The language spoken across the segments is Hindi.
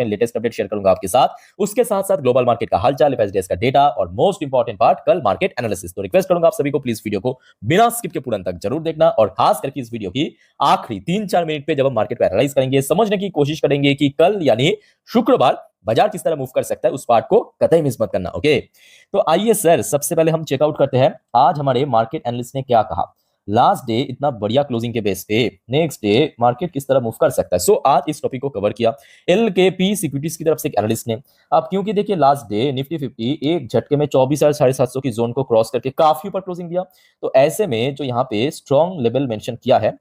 लेटेस्ट अपडेट शेयर करूंगा आपके साथ। उसके साथ साथ ग्लोबल मार्केट का हालचाल, FSDS का डेटा और मोस्ट इंपॉर्टेंट पार्ट कल मार्केट एनालिसिस। तो रिक्वेस्ट करूंगा आप सभी को प्लीज वीडियो को बिना स्किप के पूरा अंत तक जरूर देखना और खास करके इस वीडियो की आखिरी 3-4 मिनट पे जब हम मार्केट को एनालाइज करेंगे, समझने की कोशिश करेंगे कि कल यानी शुक्रवार बाजार किस तरह मूव कर सकता है, उस पार्ट को कतई मिस मत करना। ओके, तो आइए सर, सबसे पहले हम चेकआउट करते हैं आज हमारे मार्केट एनालिस्ट ने क्या कहा। लास्ट डे इतना बढ़िया क्लोजिंग के बेस पे नेक्स्ट डे मार्केट किस तरह मूव कर सकता है। सो आज इस टॉपिक को कवर किया LKP सिक्योरिटीज की तरफ से एक एनालिस्ट ने। अब क्योंकि देखिए लास्ट डे निफ्टी 50 एक झटके में 24,750 की जोन को क्रॉस करके काफी ऊपर क्लोजिंग दिया, तो ऐसे में जो यहाँ पे स्ट्रॉन्ग लेवल मेंशन किया है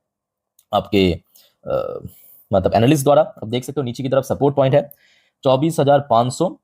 आपके मतलब एनालिस्ट द्वारा, अब देख सकते हो नीचे की तरफ सपोर्ट पॉइंट है 24,500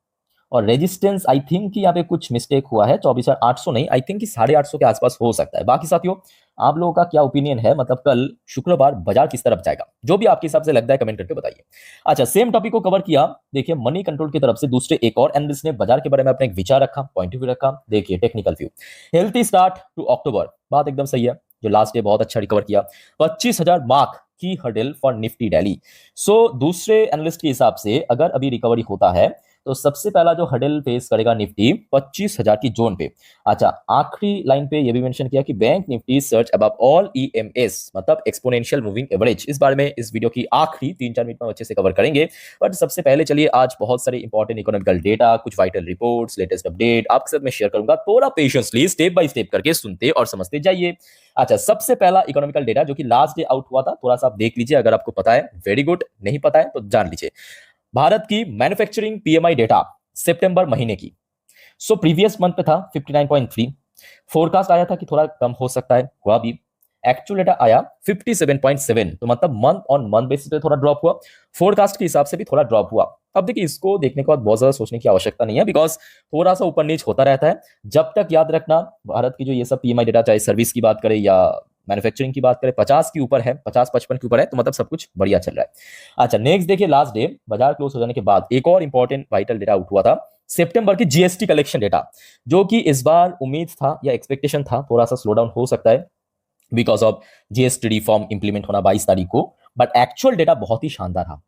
और रेजिस्टेंस आई थिंक कि यहाँ पे कुछ मिस्टेक हुआ है 24,800 नहीं, आई थिंक कि 850 के आसपास हो सकता है। बाकी साथियों आप लोगों का क्या ओपिनियन है, मतलब कल शुक्रवार बाजार किस तरफ जाएगा, जो भी आपके हिसाब से लगता है कमेंट करके बताइए। अच्छा, सेम टॉपिक को कवर किया। देखिए मनी कंट्रोल की तरफ से दूसरे एक और एनालिस्ट ने बाजार के बारे में अपना एक विचार रखा, पॉइंट ऑफ व्यू रखा। देखिए technical view, healthy start to October, बात एकदम सही है। जो लास्ट डे बहुत अच्छा रिकवर किया, 25,000 मार्क की हर्डल फॉर निफ्टी डेली। सो दूसरे एनालिस्ट के हिसाब से अगर अभी रिकवरी होता है तो सबसे पहला जो हडल फेस करेगा निफ्टी 25,000 की जोन पे। अच्छा, आखिरी लाइन पे ये भी मेंशन किया कि bank Nifty search above all EMS, मतलब एक्सपोनेंशियल मूविंग एवरेज। इस बारे में इस वीडियो की आखिरी 3-4 मिनट में अच्छे से कवर करेंगे, बट सबसे पहले चलिए आज बहुत सारे इंपॉर्टेंट इकोनॉमिकल डेटा, कुछ वाइटल रिपोर्ट्स, लेटेस्ट अपडेट आपके साथ मैं शेयर करूंगा। थोड़ा पेशेंसली स्टेप बाय स्टेप करके सुनते और समझते जाइए। अच्छा, सबसे पहला इकोनॉमिकल डेटा जो कि लास्ट डे आउट हुआ था, थोड़ा सा आप देख लीजिए, अगर आपको पता है वेरी गुड, नहीं पता है तो जान लीजिए। भारत की मैन्युफैक्चरिंग PMI डेटा सितंबर महीने की, सो प्रीवियस मंथ पे था 59.3, फोरकास्ट आया था कि थोड़ा कम हो सकता है, हुआ भी। एक्चुअल डेटा आया 57.7, तो मतलब मंथ ऑन मंथ बेसिस पे थोड़ा ड्रॉप हुआ, फोरकास्ट के हिसाब से भी थोड़ा ड्रॉप हुआ। अब देखिए इसको देखने के बाद बहुत ज्यादा सोचने की आवश्यकता नहीं है, बिकॉज थोड़ा सा ऊपर नीच होता रहता है। जब तक याद रखना भारत की जो ये सब PMI डेटा, चाहे सर्विस की बात करें या मैन्युफैक्चरिंग की बात करें, 50 के ऊपर है, 50-55 के ऊपर है, तो मतलब सब कुछ बढ़िया चल रहा है। अच्छा, नेक्स्ट देखिए लास्ट डे बाजार क्लोज हो जाने के बाद एक और इंपॉर्टेंट वाइटल डेटा आउट हुआ था, सितंबर की GST कलेक्शन डेटा, जो कि इस बार उम्मीद था या एक्सपेक्टेशन था थोड़ा सा स्लो डाउन हो सकता है because of GST reform implement होना 22 तारीख को, बट एक्चुअल डेटा बहुत ही शानदार था।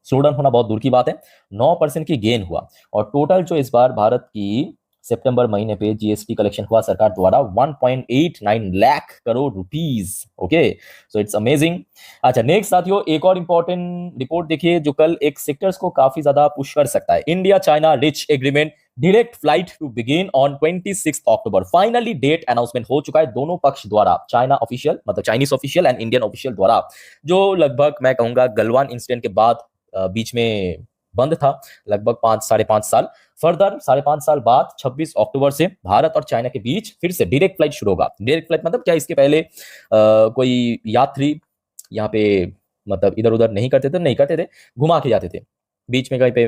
स्लो डाउन होना बहुत दूर की बात है, 9% की गेन हुआ और टोटल जो इस बार भारत की सितंबर महीने पे GST कलेक्शन हुआ सरकार द्वारा 1.89 lakh crore rupees. Okay, so it's amazing. अच्छा, नेक्स्ट साथियों एक और इंपॉर्टेंट रिपोर्ट देखिए जो कल एक सेक्टर्स को काफी ज्यादा पुश कर सकता है। India China reach agreement direct flight to begin on 26 October, finally date announcement हो चुका है दोनों पक्ष द्वारा, चाइना ऑफिशियल मतलब Chinese official and Indian official द्वारा, जो लगभग मैं कहूंगा गलवान इंसिडेंट के बाद बीच में बंद था लगभग 5-5.5 साल। फर्दर 5.5 साल बाद 26 अक्टूबर से भारत और चाइना के बीच फिर से डायरेक्ट फ्लाइट शुरू होगा। डायरेक्ट फ्लाइट मतलब क्या, इसके पहले कोई यात्री यहाँ पे मतलब इधर उधर नहीं करते थे, घुमा के जाते थे, बीच में कहीं पे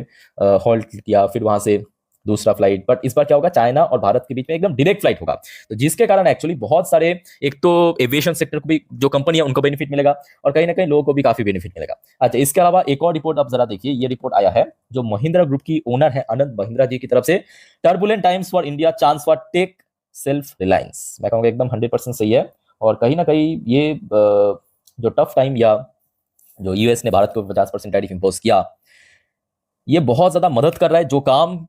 हॉल्ट किया, फिर वहां से दूसरा फ्लाइट। बट इस बार क्या होगा, चाइना और भारत के बीच में एकदम डायरेक्ट फ्लाइट होगा, तो जिसके कारण एक्चुअली बहुत सारे, एक तो एविएशन सेक्टर को भी जो कंपनी है उनको बेनिफिट मिलेगा और कहीं ना कहीं लोगों को भी काफी बेनिफिट मिलेगा। अच्छा, इसके अलावा एक और रिपोर्ट आप जरा देखिए, ये रिपोर्ट आया है जो महिंद्रा ग्रुप की ओनर है आनंद महिंद्रा जी की तरफ से, turbulent times for India, chance for tech self reliance. मैं कहूँगा एकदम 100% सही है और कहीं ना कहीं ये जो टफ टाइम या जो US ने भारत को 50% टैरिफ इंपोज किया, ये बहुत ज्यादा मदद कर रहा है। जो काम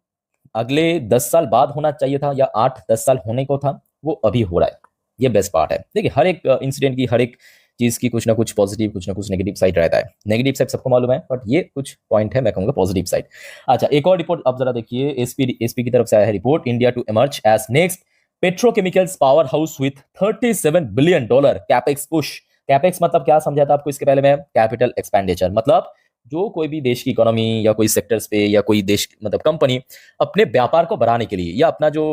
अगले 10 साल बाद होना चाहिए था या 8-10 साल होने को था, वो अभी हो रहा है। ये बेस्ट पार्ट है। देखिए हर एक इंसिडेंट की, हर एक चीज की कुछ ना कुछ पॉजिटिव, कुछ ना कुछ नेगेटिव साइड रहता है। नेगेटिव साइड सबको मालूम है, बट ये कुछ पॉइंट है मैं कहूंगा पॉजिटिव साइड। अच्छा, एक और रिपोर्ट आप जरा देखिए, एसपी की तरफ से आया है report, India to emerge as next petrochemicals power house with $37 billion capex push. Capex मतलब क्या समझा था आपको इसके पहले में, कैपिटल एक्सपेंडिचर, मतलब जो कोई भी देश की इकोनॉमी या कोई सेक्टर्स पे या कोई देश मतलब कंपनी अपने व्यापार को बढ़ाने के लिए या अपना जो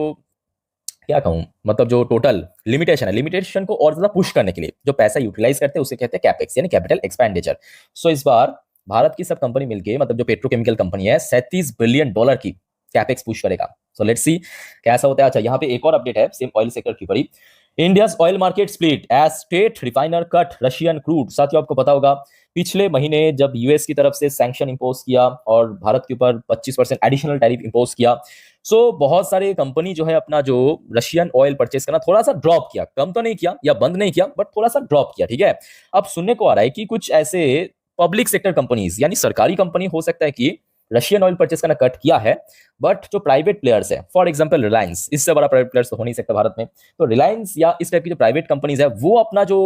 क्या कहूं मतलब जो टोटल लिमिटेशन है, लिमिटेशन को और ज्यादा पुश करने के लिए जो पैसा यूटिलाइज करते हैं उसे कहते हैं कैपेक्स यानी कैपिटल एक्सपेंडिचर। सो इस बार भारत की सब कंपनी मिलके, मतलब जो पेट्रोकेमिकल कंपनी है, $37 बिलियन की कैपेक्स पुश करेगा। सो लेट्स सी कैसा होता है। अच्छा, यहाँ पे एक और अपडेट है सेम ऑयल सेक्टर की पड़ी, India's oil market split as state refiner cut Russian crude. साथियों आपको पता होगा पिछले महीने जब US की तरफ से सैंक्शन इंपोज किया और भारत के ऊपर 25% एडिशनल टैरिफ इंपोज किया, सो बहुत सारे कंपनी जो है अपना जो रशियन ऑयल परचेस करना थोड़ा सा ड्रॉप किया, कम तो नहीं किया या बंद नहीं किया, बट थोड़ा सा ड्रॉप किया। ठीक है, अब सुनने को आ रहा है कि कुछ ऐसे पब्लिक सेक्टर कंपनीज यानी सरकारी कंपनी हो सकता है कि रशियन ऑयल परचेस का ना कट किया है, बट जो प्राइवेट प्लेयर्स है, फॉर एग्जांपल रिलायंस, इससे बड़ा प्राइवेट प्लेयर्स तो हो नहीं सकता भारत में, तो रिलायंस या इस टाइप की जो प्राइवेट कंपनीज है वो अपना जो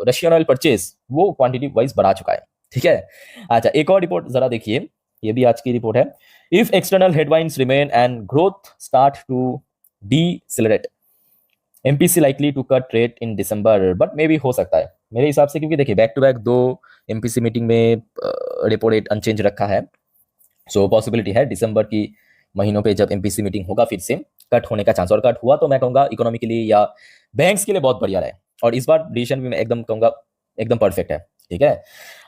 रशियन ऑयल परचेस वो क्वांटिटी वाइज बढ़ा चुका है, ठीक है। अच्छा, एक और रिपोर्ट जरा देखिए, ये भी आज की रिपोर्ट है। If external headwinds remain and growth start to decelerate, MPC likely to cut rate in December, but मे भी हो सकता है मेरे हिसाब से, क्योंकि देखिए back to back 2 MPC meeting में रेपो रेट अनचेंज रखा है। सो पॉसिबिलिटी है दिसंबर की महीनों पे जब एमपीसी मीटिंग होगा फिर से कट होने का चांस, और कट हुआ तो मैं कहूंगा इकोनॉमी के लिए या बैंक्स के लिए बहुत बढ़िया रहे, और इस बार डिसीजन भी मैं एकदम कहूंगा एकदम परफेक्ट है, ठीक है।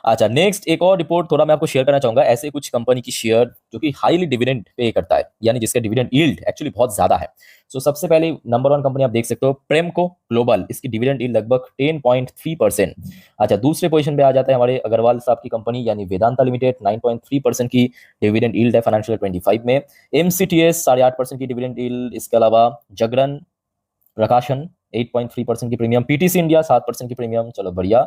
अच्छा, नेक्स्ट एक और रिपोर्ट थोड़ा मैं आपको शेयर करना चाहूंगा, ऐसे कुछ कंपनी की शेयर जो कि हाईली डिविडेंड पे करता है, यानी जिसका डिविडेंड यील्ड एक्चुअली बहुत ज्यादा है। सो सबसे पहले नंबर 1 कंपनी आप देख सकते हो प्रेमको ग्लोबल, इसकी डिविडेंड यील्ड लगभग 10.3%। अच्छा, दूसरे पोजीशन पे आ जाता है हमारे अग्रवाल साहब की कंपनी यानी वेदांता लिमिटेड, 9.3% की डिविडेंड यील्ड है फाइनेंशियल 25 में। एमसीटीएस 8.5% की डिविडेंड यील्ड, इसके अलावा जगरन प्रकाशन 8.3% की प्रीमियम, पीटीसी इंडिया 7% की प्रीमियम, चलो बढ़िया।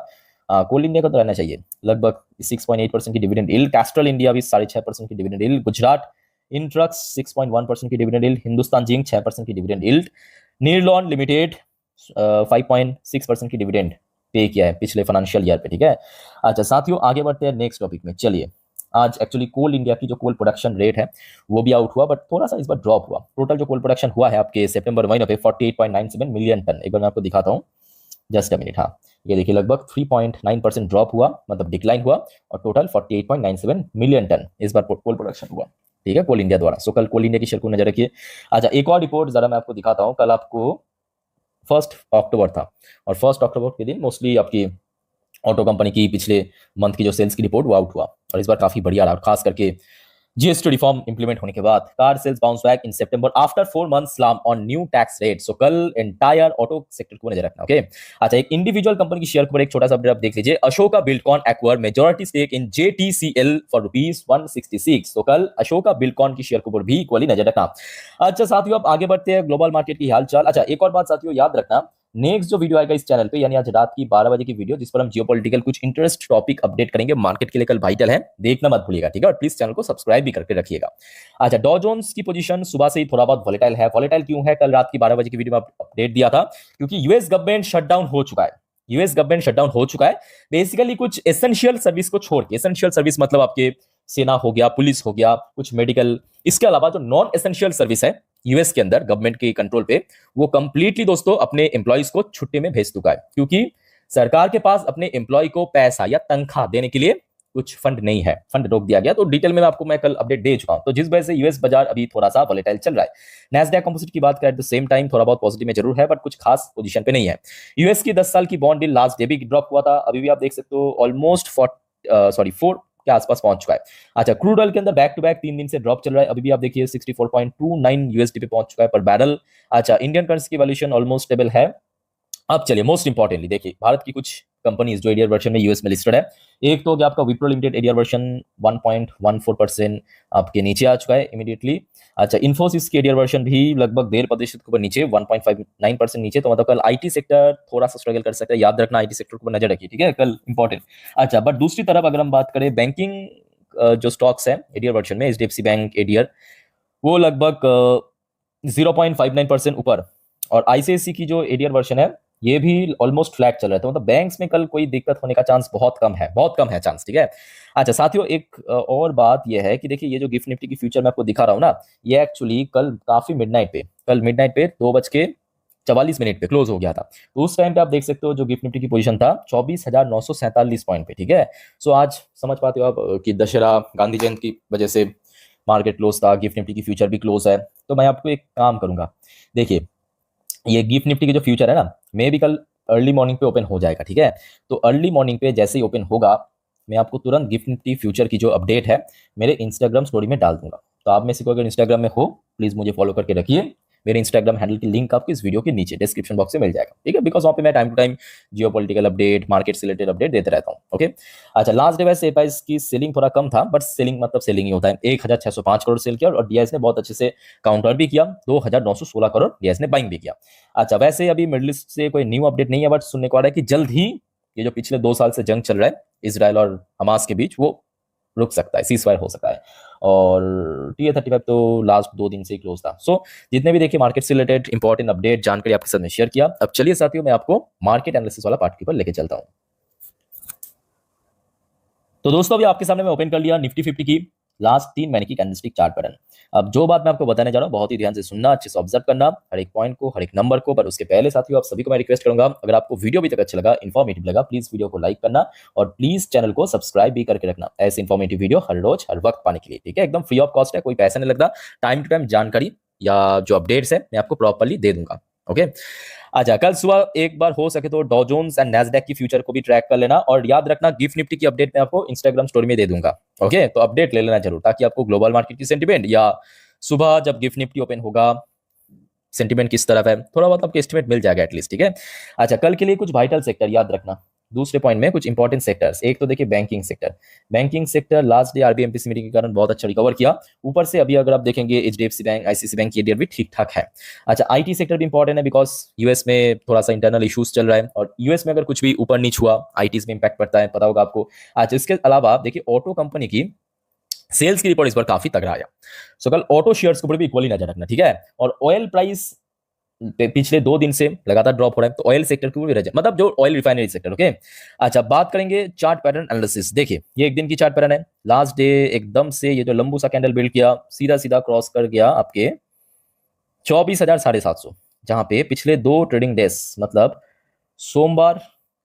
कोल इंडिया का तो रहना चाहिए लगभग 6.8% की डिविडेंड यील्ड, कैस्ट्रल इंडिया भी 6.5% की डिविडेंड यील्ड, गुजरात इंट्रक्स 6.1% की डिविडेंड यील्ड, हिंदुस्तान जिंक 6% की डिविडेंड यील्ड, नीरलॉन लिमिटेड 5.6% की डिविडेंड पे किया है पिछले फाइनेंशियल ईयर पे, ठीक है। अच्छा साथियों, आगे बढ़ते हैं नेक्स्ट टॉपिक में। चलिए, आज एक्चुअली कोल इंडिया की जो कोल प्रोडक्शन रेट है वो भी आउट हुआ, बट थोड़ा सा इस बार ड्रॉप हुआ। टोटल जो कोल प्रोडक्शन हुआ है आपके सितंबर महीने पे 48.97 मिलियन टन। एक बार मैं आपको दिखाता हूँ, जस्ट अ मिनट। हाँ, ये देखिए लगभग 3.9% ड्रॉप हुआ, मतलब डिक्लाइन हुआ, और टोटल 48.97 मिलियन टन इस बार कोल प्रोडक्शन हुआ, ठीक है, कोल इंडिया द्वारा। सो कल कोल इंडिया की शेयर को नजर रखिए। अच्छा, एक और रिपोर्ट जरा मैं आपको दिखाता हूँ। कल आपको 1 अक्टूबर था, और 1 अक्टूबर के दिन मोस्टली आपकी ऑटो कंपनी की पिछले मंथ की जो सेल्स की रिपोर्ट वो आउट हुआ, और इस बार काफी बढ़िया रहा, और खास करके जीएसटी रिफॉर्म इंप्लीमेंट होने के बाद car sales bounce back in September after 4 months slam on new tax rate. So कल एंटायर ऑटो सेक्टर को नजर रखना, ओके। अच्छा, एक इंडिविजुअल कंपनी की शेयर के ऊपर एक छोटा सा अपडेट आप देख लीजिए। Ashoka Buildcon acquire majority stake in JTCL for ₹166। तो कल अशोका बिल्डकॉन की शेयर के ऊपर भी इक्वली नजर रखना। अच्छा साथियों, अब आगे बढ़ते हैं ग्लोबल मार्केट की हालचाल। अच्छा, एक और बात साथियों याद रखना, नेक्स्ट जो वीडियो आएगा इस चैनल पे, यानी आज रात की 12 बजे की वीडियो, जिस पर हम जियोपॉलिटिकल कुछ इंटरेस्ट टॉपिक अपडेट करेंगे, मार्केट के लिए कल वाइटल है, देखना मत भूलिएगा, ठीक है। और प्लीज चैनल को सब्सक्राइब भी करके रखिएगा। अच्छा, डॉ जोन्स की पोजीशन सुबह से ही थोड़ा बहुत वॉलेटाइल है। वॉलेटाइल क्यों है? कल रात की 12 बजे की वीडियो में अपडेट दिया था, क्योंकि यूएस गवर्नमेंट शटडाउन हो चुका है। यूएस गवर्नमेंट शटडाउन हो चुका है बेसिकली कुछ एसेंशियल सर्विस को छोड़ के। एसेंशियल सर्विस मतलब आपके सेना हो गया, पुलिस हो गया, कुछ मेडिकल, इसके अलावा जो नॉन एसेंशियल सर्विस है यूएस के अंदर गवर्नमेंट के कंट्रोल पे, वो कंप्लीटली दोस्तों अपने एम्प्लॉइज को छुट्टी में भेज चुका है, क्योंकि सरकार के पास अपने एम्प्लॉय को पैसा या तनख्वाह देने के लिए कुछ फंड नहीं है, फंड रोक दिया गया। तो डिटेल में आपको मैं कल अपडेट दे चुका हूं, तो जिस वजह से यूएस बाजार अभी थोड़ा सा वॉलेटाइल चल रहा है। नैस्डैक कंपोजिट की बात करें एट द सेम टाइम थोड़ा बहुत पॉजिटिव में जरूर है, बट कुछ खास पोजीशन पे नहीं है। यूएस की 10 साल की बॉन्ड डील लास्ट डे भी ड्रॉप हुआ था, अभी भी आप देख सकते हो ऑलमोस्ट 4 के आसपास पहुंच चुका है। अच्छा, क्रूड ऑयल के अंदर बैक टू बैक 3 दिन से ड्रॉप चल रहा है, अभी भी आप देखिए 64.29 यूएसडी पे पहुंच चुका है पर बैरल। अच्छा, इंडियन करेंसी की वैल्यूएशन ऑलमोस्ट स्टेबल है। अब चलिए, मोस्ट इंपॉर्टेंटली देखिए भारत की कुछ कंपनीज जो एडीआर वर्जन में यूएस में लिस्टेड है। एक तो हो गया आपका विप्रो लिमिटेड, एडीआर वर्जन 1.14% आपके नीचे आ चुका है इमीडिएटली। अच्छा, इन्फोसिस की एडीआर वर्जन भी लगभग 1.5% के ऊपर नीचे, 1.59% नीचे, तो मतलब कल आईटी सेक्टर थोड़ा सा स्ट्रगल कर सकता है, याद रखना आईटी सेक्टर को नजर रखिए, ठीक है, कल इंपॉर्टेंट। अच्छा, बट दूसरी तरफ अगर हम बात करें बैंकिंग जो स्टॉक्स है एडीआर वर्जन में, एचडीएफसी बैंक एडीआर, वो लगभग 0.59% ऊपर, और आईसीआईसी की जो एडीआर वर्जन है ये भी ऑलमोस्ट फ्लैट चल रहा है, तो मतलब बैंक्स में कल कोई दिक्कत होने का चांस बहुत कम है, बहुत कम है चांस, ठीक है। अच्छा साथियों, एक और बात ये है कि देखिए ये जो गिफ्ट निफ्टी की फ्यूचर मैं आपको दिखा रहा हूँ ना, ये एक्चुअली कल काफी मिडनाइट पे 2:44 पे क्लोज हो गया था। तो उस टाइम पे आप देख सकते हो जो गिफ्ट निफ्टी की पोजीशन था 24,947 पॉइंट पे, ठीक है। सो आज समझ पाते हो आप कि दशहरा गांधी जयंती की वजह से मार्केट क्लोज था, गिफ्ट निफ्टी की फ्यूचर भी क्लोज है। तो मैं आपको एक काम करूंगा, देखिए ये गिफ्ट निफ्टी की जो फ्यूचर है ना, मे भी कल अर्ली मॉर्निंग पे ओपन हो जाएगा, ठीक है। तो अर्ली मॉर्निंग पे जैसे ही ओपन होगा, मैं आपको तुरंत गिफ्ट निफ्टी फ्यूचर की जो अपडेट है मेरे इंस्टाग्राम स्टोरी में डाल दूंगा। तो आप में से कोई अगर इंस्टाग्राम में हो, प्लीज मुझे फॉलो करके रखिए। मेरे इंस्टाग्राम हैंडल की लिंक आपको इस वीडियो के नीचे डिस्क्रिप्शन बॉक्स में मिल जाएगा, ठीक है, बिकॉज वहाँ पे मैं time to time geopolitical update, market से रिलेटेड अपडेट देते रहता हूँ, ओके। अच्छा, लास्ट डे वैसे एपाइस की सेलिंग थोड़ा कम था, बट सेलिंग मतलब सेलिंग ही होता है। 1,605 करोड़ सेल किया, और डीआईएस ने बहुत अच्छे से काउंटर भी किया, 2,916 करोड़ डीआईएस ने बाइंग भी किया। अच्छा, वैसे अभी मिडिल ईस्ट से कोई न्यू अपडेट नहीं है, बट सुनने को आ रहा है कि जल्द ही ये जो पिछले 2 साल से जंग चल रहा है इसराइल और हमास के बीच, वो रुक सकता है, सीज फायर हो सकता है। और TA-35 तो लास्ट 2 दिन से ही क्लोज था। सो जितने भी देखिए मार्केट से रिलेटेड इंपॉर्टेंट अपडेट जानकारी आपके साथ में शेयर किया। अब चलिए साथियों, मैं आपको मार्केट एनालिसिस वाला पार्ट के ऊपर लेके चलता हूं। तो दोस्तों अभी आपके सामने मैं ओपन कर लिया निफ्टी 50 की लास्ट 3 महीने की कैंडलस्टिक चार्ट पैटर्न। अब जो बात मैं आपको बताने जा रहा हूं बहुत ही ध्यान से सुनना, अच्छे से ऑब्जर्व करना हर एक पॉइंट को, हर एक नंबर को। पर उसके पहले साथियों आप सभी को मैं रिक्वेस्ट करूंगा, अगर आपको वीडियो अभी तक अच्छा लगा, इन्फॉर्मेटिव लगा, प्लीज वीडियो को लाइक करना और प्लीज चैनल को सब्सक्राइब भी करके रखना ऐसे इन्फॉर्मेटिव वीडियो हर रोज हर वक्त पाने के लिए। ठीक है, एकदम फ्री ऑफ कॉस्ट है, कोई पैसा नहीं लगता। टाइम टू टाइम जानकारी या जो अपडेट्स है मैं आपको प्रॉपर्ली दे दूंगा। ओके, अच्छा कल सुबह एक बार हो सके तो डॉ जोन्स एंड नैस्डैक की फ्यूचर को भी ट्रैक कर लेना और याद रखना गिफ्ट निफ्टी की अपडेट मैं आपको इंस्टाग्राम स्टोरी में दे दूंगा। ओके, तो अपडेट ले लेना जरूर, ताकि आपको ग्लोबल मार्केट की सेंटीमेंट या सुबह जब गिफ्ट निफ्टी ओपन होगा सेंटीमेंट किस तरफ है थोड़ा बहुत आपको एस्टिमेट मिल जाएगा एटलीस्ट। ठीक है, अच्छा कल के लिए कुछ वाइटल सेक्टर याद रखना। दूसरे पॉइंट में कुछ इंपॉर्टेंट सेक्टर्स, एक तो देखिए banking sector. Banking sector last day RBI MPC meeting के कारण बहुत अच्छा रिकवर किया। ऊपर से अभी अगर आप देखेंगे एचडीएफसी बैंक, आईसीआईसीआई बैंक की डेट भी ठीक ठाक है। अच्छा आईटी सेक्टर भी इंपॉर्टेंट है, बिकॉज यूएस में थोड़ा सा इंटरनल इश्यूज चल रहा है और यूएस में अगर कुछ भी ऊपर नीच हुआ आईटी में इंपैक्ट पड़ता है, पता होगा आपको। अच्छा इसके अलावा देखिए ऑटो कंपनी की सेल्स की रिपोर्ट इस बार काफी तगड़ा आया। सो कल ऑटो शेयर्स के ऊपर भी इक्वली नजर रखना। ठीक है, और ऑयल प्राइस पिछले 2 दिन से लगातार ड्रॉप हो रहा है, तो ऑयल सेक्टर की भी मतलब जो ऑयल रिफाइनरी सेक्टर। ओके, अच्छा बात करेंगे चार्ट पैटर्न एनालिसिस। देखिए ये एक दिन की चार्ट पैटर्न है। लास्ट डे एकदम से ये जो लंबू सा कैंडल बिल्ड किया सीधा सीधा क्रॉस कर गया आपके 24,750, जहां पे पिछले 2 ट्रेडिंग डेज मतलब सोमवार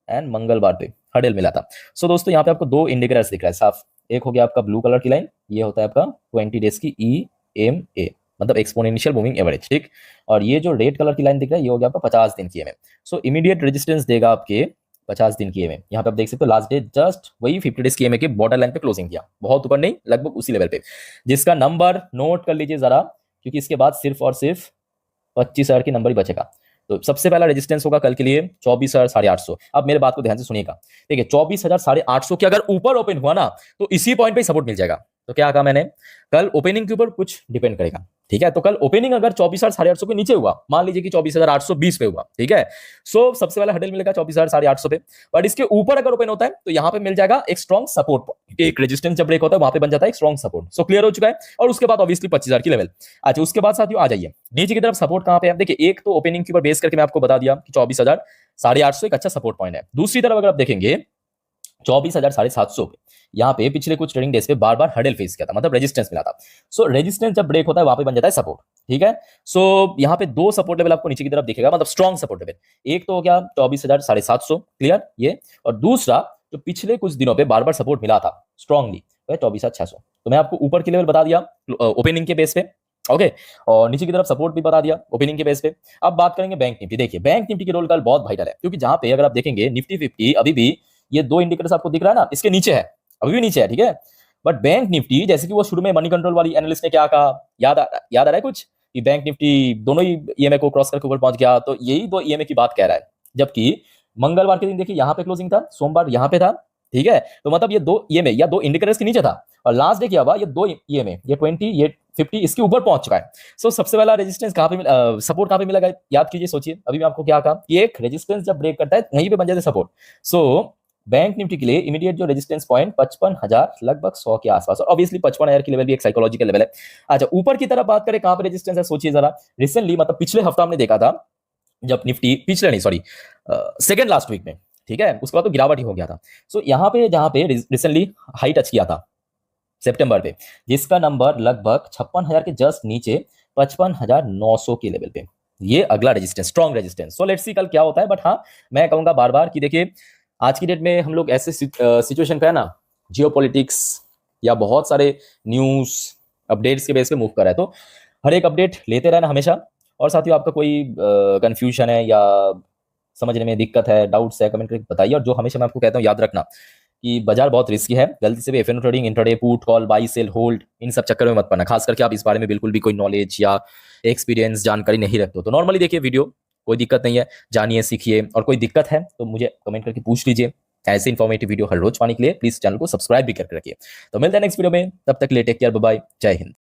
एंड मंगलवार पे हडल मिला था। सो दोस्तों यहाँ पे आपको 2 इंडिकेटर्स दिख रहा है साफ। एक हो गया आपका ब्लू कलर की लाइन, ये होता है आपका 20 डेज की EMA मतलब एक्सपोनेंशियल मूविंग एवरेज। ठीक, और ये जो रेड कलर की लाइन दिख रहा है ये हो गया आपका 50 दिन की EMA। सो इमीडिएट रेजिस्टेंस देगा आपके 50 दिन की EMA। यहाँ पे आप देख सकते हो लास्ट डे जस्ट वही 50 डेज की EMA के बॉर्डर लाइन पे क्लोजिंग किया, बहुत ऊपर नहीं, लगभग उसी लेवल पे, जिसका नंबर नोट कर लीजिए जरा, क्योंकि इसके बाद सिर्फ और सिर्फ 25,000 की नंबर ही बचेगा। तो सबसे पहला रेजिस्टेंस होगा कल के लिए 24,850। अब मेरे बात को ध्यान से सुनिएगा, देखिए 24,850 के अगर ऊपर ओपन हुआ ना तो इसी पॉइंट पे सपोर्ट मिल जाएगा। तो क्या कहा मैंने, कल ओपनिंग के ऊपर कुछ डिपेंड करेगा। ठीक है, तो कल ओपनिंग अगर 24,850 के नीचे हुआ, मान लीजिए कि 24,820 पे हुआ, ठीक है, सो सबसे पहला हडल मिलेगा 24,850 पे। बट इसके ऊपर अगर ओपन होता है तो यहां पे मिल जाएगा एक स्ट्रॉन्ग सपोर्ट। एक रेजिस्टेंस जब ब्रेक होता है वहां पे बन जाता है एक स्ट्रॉन्ग सपोर्ट। सो क्लियर हो चुका है, और उसके बाद ऑब्वियसली 25,000 की लेवल। अच्छा उसके बाद साथियों आ जाइए नीचे की तरफ, सपोर्ट कहां पे है देखिए। एक तो ओपनिंग के ऊपर बेस करके मैं आपको बता दिया कि 24,850 एक अच्छा सपोर्ट पॉइंट है। दूसरी तरफ अगर आप देखेंगे 24,750 पे, यहाँ पे पिछले कुछ ट्रेडिंग डेज पे बार बार हडल फेस किया था, मतलब रेजिस्टेंस मिला था। सो रेजिस्टेंस जब ब्रेक होता है वहां पे बन जाता है सपोर्ट। ठीक है, सो यहाँ पे 2 सपोर्ट लेवल आपको नीचे की तरफ दिखेगा, मतलब स्ट्रॉन्ग सपोर्ट लेवल। एक तो हो गया 24,750 क्लियर ये, और दूसरा जो पिछले कुछ दिनों पे बार बार सपोर्ट मिला था स्ट्रॉन्गली 24,600। तो मैं आपको ऊपर की लेवल बता दिया ओपनिंग के बेस पे, ओके, और नीचे की तरफ सपोर्ट भी बता दिया ओपनिंग के बेस पे। अब बात करेंगे बैंक निफ्टी। देखिए बैंक निफ्टी की रोल कल बहुत वाइटल है, क्योंकि जहां पे अगर आप देखेंगे निफ्टी 50 अभी भी ये 2 इंडिकेटर्स आपको दिख रहा है ना, इसके नीचे है, अभी भी नीचे है। ठीक है, बट बैंक निफ्टी जैसे कि वो शुरू में मनी कंट्रोल वाली एनालिस्ट ने क्या कहा, याद आ रहा है कुछ, कि बैंक निफ्टी दोनों ही EMA को क्रॉस करके ऊपर पहुंच गया, तो यही 2 EMA की बात कह रहा है। जबकि मंगलवार के दिन देखिए यहाँ पे क्लोजिंग था, सोमवार यहाँ पे था। ठीक है, तो मतलब ये 2 EMA या 2 इंडिकेटर्स के नीचे था, और लास्ट डे क्या हुआ, ये 2 EMA, ये 20 ये 50 इसके ऊपर पहुंच चुका है। सो सबसे पहला रेजिस्टेंस कहां पे सपोर्ट कहां पे मिलेगा, याद कीजिए, सोचिए। अभी मैं आपको क्या कहा कि एक रेजिस्टेंस जब ब्रेक करता है वहीं पे बन जाता है सपोर्ट। सो बैंक निफ्टी के लिए इमीडिएट जो रेजिस्टेंस पॉइंट 55,000 लगभग 100 के आसपास, और ऑब्वियसली 55,000 की लेवल भी एक साइकोलॉजिकल लेवल है। अच्छा ऊपर की तरफ बात करें कहां पे रेजिस्टेंस है, सोचिए जरा। रिसेंटली मतलब पिछले हफ्ता हमने देखा था जब निफ्टी, पिछले नहीं सॉरी सेकंड लास्ट वीक में, ठीक है, उसके बाद तो गिरावट ही हो गया था। सो यहाँ पे जहां पे रिसेंटली हाई टच किया था सितंबर पे, जिसका नंबर लगभग 56,000 के जस्ट नीचे 55,900 के लेवल पे, ये अगला resistance, strong resistance. So let's see कल क्या होता है। बट हाँ मैं कहूंगा बार बार कि देखिए आज की डेट में हम लोग ऐसे सिचुएशन पे है ना, जियोपॉलिटिक्स या बहुत सारे न्यूज अपडेट्स के बेस पे मूव कर रहा है, तो हर एक अपडेट लेते रहना हमेशा। और साथियों आपका कोई कंफ्यूजन है या समझने में दिक्कत है, डाउट्स है, कमेंट करके बताइए। और जो हमेशा मैं आपको कहता हूँ याद रखना कि बाजार बहुत रिस्की है, गलती से भी FNO trading, intraday, put call, buy sell, hold, इन सब चक्कर में मत पड़ना। खास करके आप इस बारे में बिल्कुल भी कोई नॉलेज या एक्सपीरियंस जानकारी नहीं रखते हो तो नॉर्मली देखिए वीडियो, कोई दिक्कत नहीं है, जानिए सीखिए। और कोई दिक्कत है तो मुझे कमेंट करके पूछ लीजिए। ऐसे इन्फॉर्मेटिव वीडियो हर रोज पाने के लिए प्लीज चैनल को सब्सक्राइब भी करके रखिए। तो मिलते हैं नेक्स्ट वीडियो में, तब तक के लिए टेक केयर, बाय बाय, जय हिंद।